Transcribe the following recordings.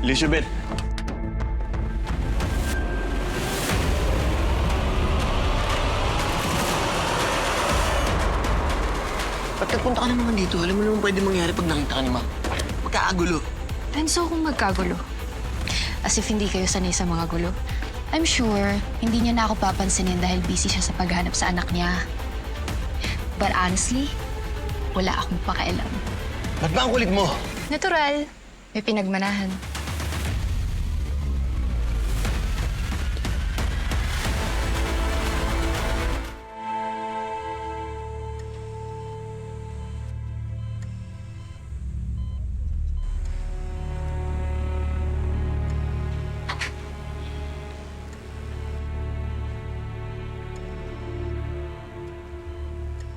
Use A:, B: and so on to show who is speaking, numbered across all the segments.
A: Elizabeth. Ba't nagpunta ka naman dito? Alam mo naman pwede mangyari pag nakita ka ni Ma. Magkakagulo.
B: Renzo, kung magkagulo. As if hindi kayo sanay sa mga gulo. I'm sure, hindi niya na ako papansinin dahil busy siya sa paghanap sa anak niya. But honestly, wala akong pakialam.
A: Ba't ba ang kulit mo?
B: Natural. May pinagmanahan.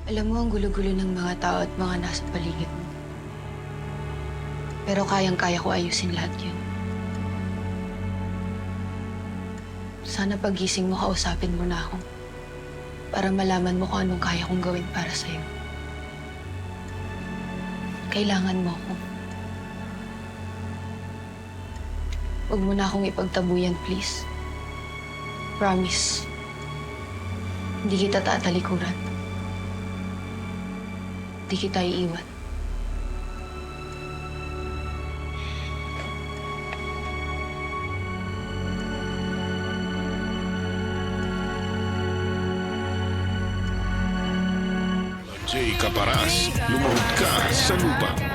B: Alam mo, ang gulo-gulo ng mga tao at mga nasa paligid mo. Pero kayang-kaya ko ayusin lahat yun. Sana pagising mo, kausapin mo na ako. Para malaman mo kung anong kaya kong gawin para sa'yo. Kailangan mo ako. Huwag mo na akong ipagtabuyan, please. Promise. Hindi kita tatalikuran. Hindi kita iiwan.
C: Jay Caparas, lumuhod ka sa lupa.